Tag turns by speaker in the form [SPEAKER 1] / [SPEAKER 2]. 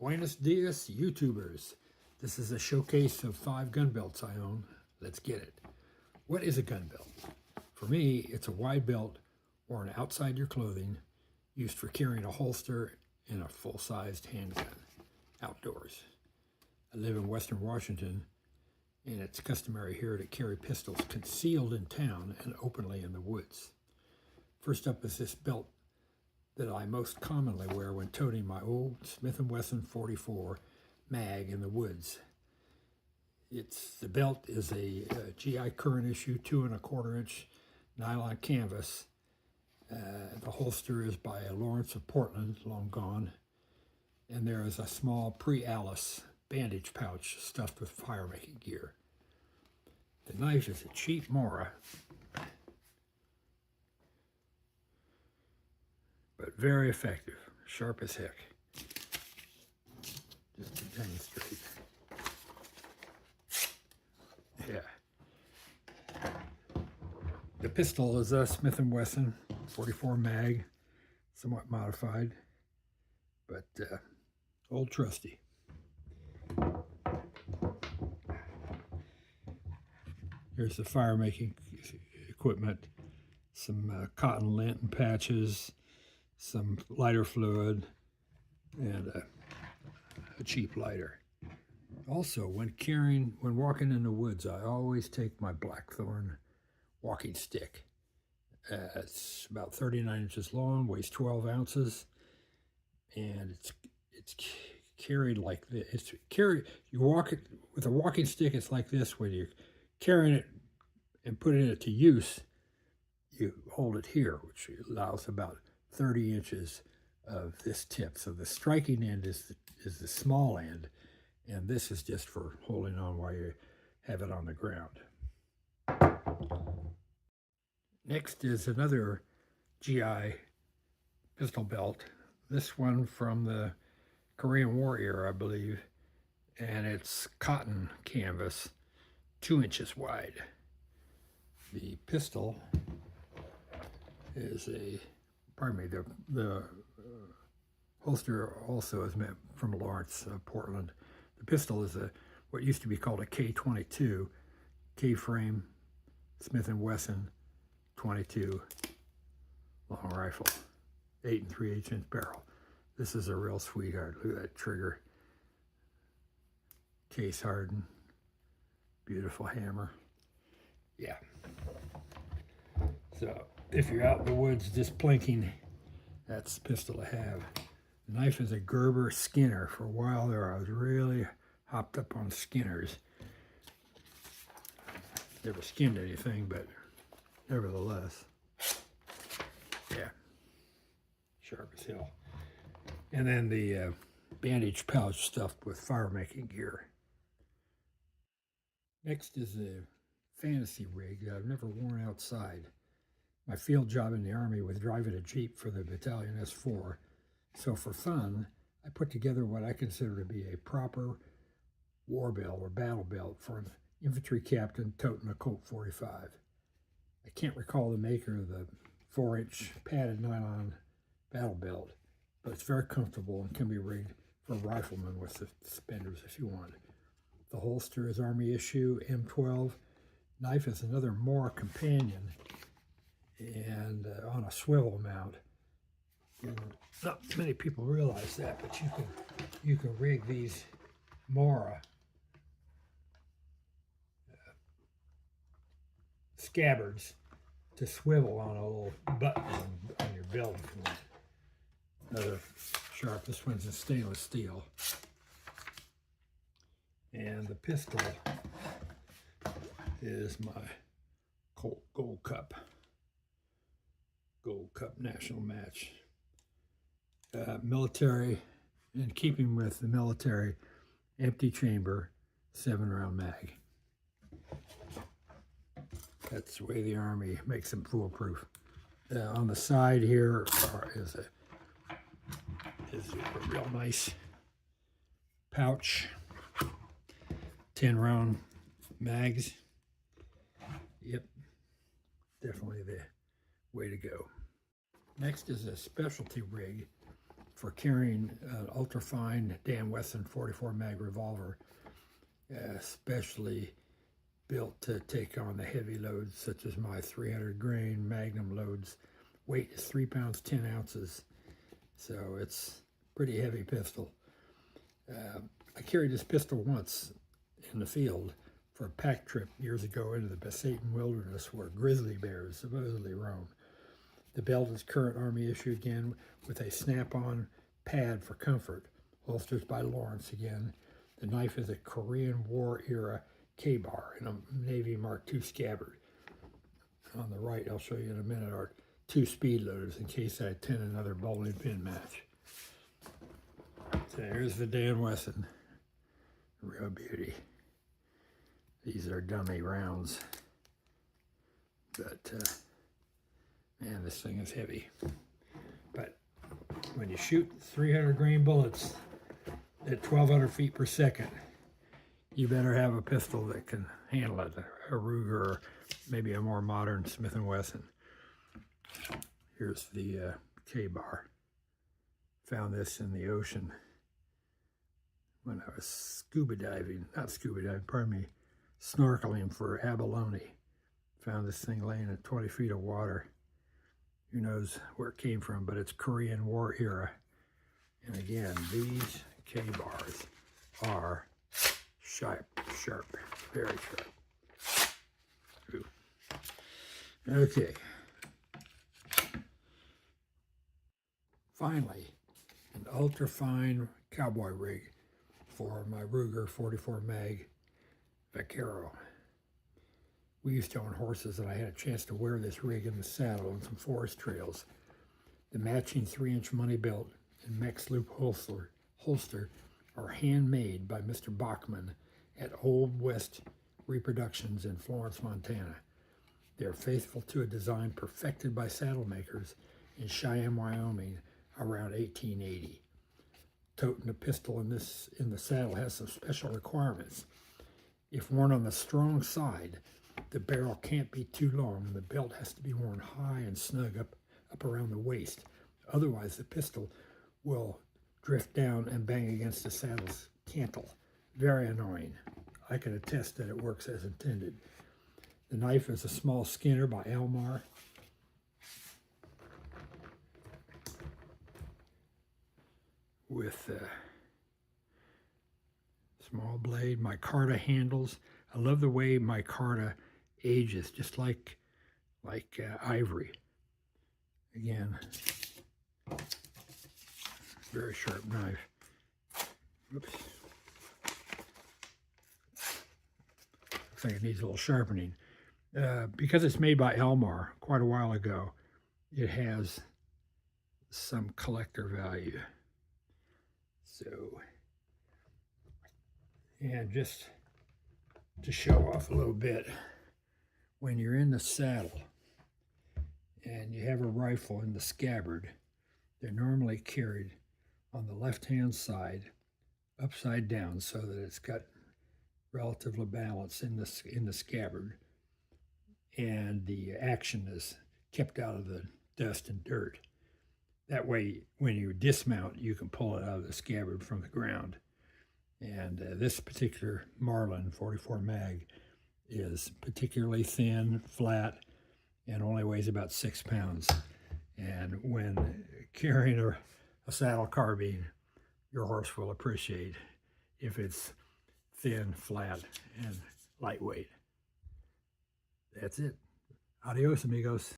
[SPEAKER 1] Buenos dias, YouTubers. This is a showcase of 5 gun belts I own. Let's get it. What is a gun belt? For me, it's a wide belt worn outside your clothing, used for carrying a holster and a full-sized handgun outdoors. I live in Western Washington, and it's customary here to carry pistols concealed in town and openly in the woods. First up is this belt that I most commonly wear when toting my old Smith & Wesson 44 mag in the woods. The belt is a GI current issue 2 1/4 inch nylon canvas. The holster is by Lawrence of Portland, long gone, and there is a small pre-Alice bandage pouch stuffed with fire-making gear. The knife is a cheap Mora, but very effective, sharp as heck. Just to demonstrate. Yeah. The pistol is a Smith & Wesson 44 mag, somewhat modified, but old trusty. Here's the fire-making equipment, some cotton lint and patches, some lighter fluid, and a cheap lighter. Also, when walking in the woods, I always take my Blackthorn walking stick. It's about 39 inches long, weighs 12 ounces, and it's carried like this. You walk it with a walking stick. It's like this. When you're carrying it and putting it to use, you hold it here, which allows about 30 inches of this tip. So the striking end is the small end, and this is just for holding on while you have it on the ground. Next is another GI pistol belt. This one from the Korean War era, I believe, and it's cotton canvas, 2 inches wide. The pistol is the holster also is meant from Lawrence, Portland. The pistol is what used to be called a K-22, K-frame, Smith & Wesson 22 long rifle, 8 3/8 inch barrel. This is a real sweetheart. Look at that trigger. Case hardened, beautiful hammer. Yeah. So if you're out in the woods just plinking, that's the pistol to have. The knife is a Gerber Skinner. For a while there, I was really hopped up on Skinners. Never skinned anything, but nevertheless, yeah, sharp as hell. And then the bandage pouch stuffed with fire-making gear. Next is a fantasy rig that I've never worn outside. My field job in the Army was driving a Jeep for the Battalion S4. So for fun, I put together what I consider to be a proper war belt or battle belt for an infantry captain toting a Colt 45. I can't recall the maker of the 4-inch padded nylon battle belt, but it's very comfortable and can be rigged for a rifleman with suspenders if you want. The holster is Army issue M12. Knife is another Mora companion and on a swivel mount. And not many people realize that, but you can rig these Mora scabbards to swivel on a little button on your belt if you want. Another sharp. This one's in stainless steel. And the pistol is my Colt Gold Cup national match. Military, in keeping with the military, empty chamber, 7-round mag. That's the way the Army makes them foolproof. On the side here is a real nice pouch, 10-round mags. Yep, definitely the way to go. Next is a specialty rig for carrying an ultra-fine Dan Wesson 44 mag revolver, especially built to take on the heavy loads such as my 300 grain Magnum loads. Weight is 3 pounds 10 ounces, so it's a pretty heavy pistol. I carried this pistol once in the field for a pack trip years ago into the Pasayten wilderness where grizzly bears supposedly roam. The belt is current Army issue again with a snap-on pad for comfort. Holsters by Lawrence again. The knife is a Korean War era K-bar in a Navy Mark II scabbard. On the right, I'll show you in a minute, are 2 speed loaders in case I attend another bowling pin match. So there's the Dan Wesson. Real beauty. These are dummy rounds. But, man, this thing is heavy. But when you shoot 300 grain bullets at 1,200 feet per second, you better have a pistol that can handle it, a Ruger or maybe a more modern Smith & Wesson. Here's the K-bar. Found this in the ocean when I was snorkeling for abalone. Found this thing laying at 20 feet of water. Who knows where it came from, but it's Korean War era. And again, these K-bars are sharp, very sharp. Ooh. Okay. Finally, an ultra-fine cowboy rig for my Ruger 44 mag Vaquero. We used to own horses, and I had a chance to wear this rig in the saddle on some forest trails. The matching 3-inch money belt and Mex Loop holster are handmade by Mr. Bachman at Old West Reproductions in Florence, Montana. They are faithful to a design perfected by saddle makers in Cheyenne, Wyoming around 1880. Toting a pistol in the saddle has some special requirements. If worn on the strong side, the barrel can't be too long and the belt has to be worn high and snug up around the waist. Otherwise, the pistol will drift down and bang against the saddle's cantle. Very annoying. I can attest that it works as intended. The knife is a small Skinner by Elmar. With a small blade, micarta handles. I love the way micarta ages, just like ivory. Again, very sharp knife. Oops. Looks like it needs a little sharpening. Because it's made by Elmar quite a while ago, it has some collector value. So, and just to show off a little bit, when you're in the saddle and you have a rifle in the scabbard, they're normally carried on the left-hand side, upside down, so that it's got relative balance in the scabbard, and the action is kept out of the dust and dirt. That way, when you dismount, you can pull it out of the scabbard from the ground. And this particular Marlin 44 mag is particularly thin, flat, and only weighs about 6 pounds. And when carrying a saddle carbine, your horse will appreciate if it's thin, flat, and lightweight. That's it. Adios, amigos.